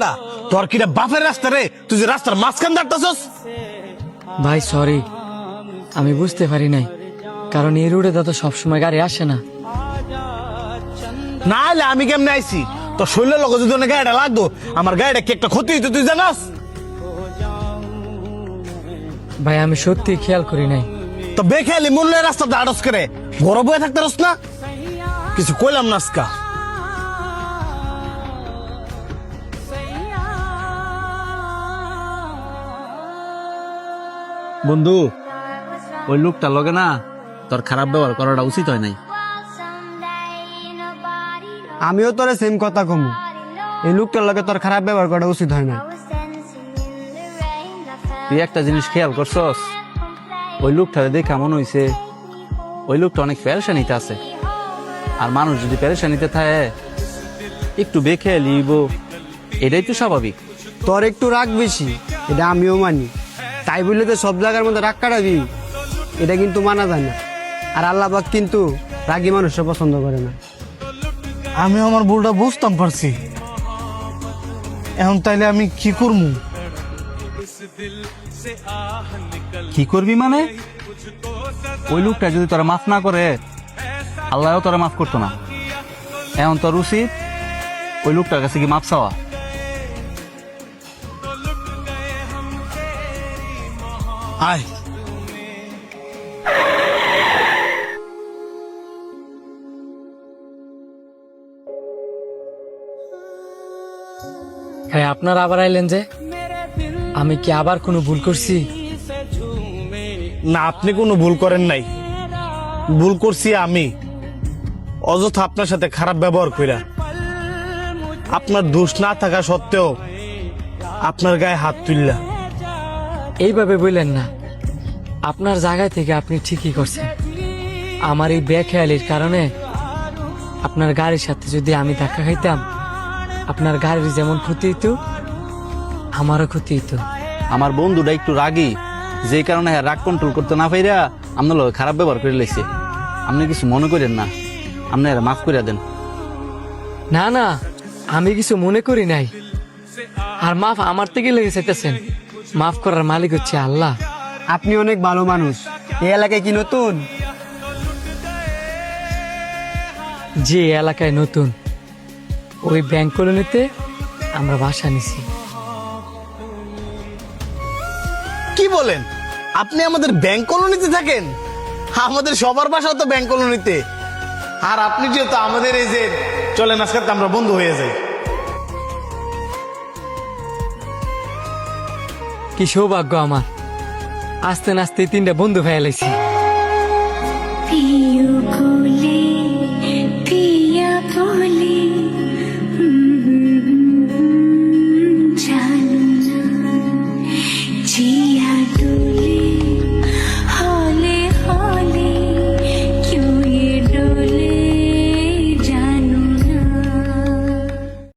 বেড়া, তোর কিটা বাপের রাস্তা রে, তুই যে রাস্তার মাঝখান দাঁড়াতেছস? ভাই সরি, আমি বুঝতে পারি নাই, কারণ এই রোডে তো সবসময় গাড়ি আসে না। না হলে আমি কেমনে আইছি? তোর শরীরের লগে যদি অনেক গাড়িটা লাগতো, আমার গাড়িটা কি একটা ক্ষতি হইতো তুই জানাস? ভাই আমি সত্যি খেয়াল করি নাই। তো বেখেয়ালি মূল্য রাস্তা দাঁড়স করে গরম হয়ে থাকতে রস না? কিছু কইলাম না আজকা। বন্ধু, ওই লোকটার লগে না তোর খারাপ ব্যবহার করাটা উচিত হয় নাই। আমিও তোরে সেম কথা কমু, এই লোকটার লগে তোর খারাপ ব্যবহার করা উচিত হয় না। তুই একটা জিনিস খেয়াল করছস, ওই লোকটারে দেখে মনে হইছে ওই লোকটা অনেক পেরেশানিতে আছে। আর মানুষ যদি পেরেশানিতে থাকে একটু বেখেয়ালি লিব, এটাই তো স্বাভাবিক। তোর একটু রাগ বেশি, এটা আমিও মানি। তাই বললে তো সব জায়গার মধ্যে রাগ কাটাবি, এটা কিন্তু মানা যায় না। আর আল্লাহ পাক কিন্তু রাগী মানুষকে পছন্দ করে না। আমি আমার ভুলটা বুঝতাম পারছি, এখন তাইলে আমি কি করবো? কি করবি মানে? ওই লোকটা যদি তোরা মাফ না করে, আল্লাহও তোরা মাফ করতো না। এখন তোর উচিত ওই লোকটার কাছে কি মাফ চাওয়া। আয় ভাই আপনারা আবার আইলেন যে, আমি কি আবার কোনো ভুল করছি? না, আপনি কোনো ভুল করেন নাই। ভুল করছি আমি, অযথা আপনার সাথে খারাপ ব্যবহার কইরা। আপনার দোষ না থাকা সত্ত্বেও আপনার গায়ে হাত তুললা। এইভাবে বললেন না, আপনার জায়গায় থেকে আপনি ঠিকই করছেন। আমার এই বেখেয়ালির কারণে আপনার গাড়ির সাথে যদি আমি ধাক্কা খাইতাম, আপনার গাড়ির যেমন ক্ষতি হইতো আমারও ক্ষতি হইতো। আমার বন্ধুটা একটু রাগী, যে কারণে রাগ কন্ট্রোল করতে না পাইরা আপনার লোক খারাপ ব্যবহার করে লাইছে। আপনি কিছু মনে করেন না, আপনি মাফ করে দেন। না না, আমি কিছু মনে করি নাই। আর মাফ আমার থেকে লেগে চাইতেছেন, মাফ করার মালিক হচ্ছে আল্লাহ। আপনি অনেক ভালো মানুষ। এই এলাকায় কি নতুন? যে এলাকায় নতুন, ওই ব্যাংক কলোনিতে আমরা বাসা নিছি। কি বলেন? আপনি আমাদের ব্যাংক কলোনিতে থাকেন? আমাদের সবার বাসা তো ব্যাংক কলোনিতে। আর আপনি যেহেতু আমাদের এই যে চলেন আজকে আমরা বন্ধু হয়ে যাই। কি সৌভাগ্য আমার, আস্তে নাস্তে 3টা বন্ধু হয়ে লাইছি।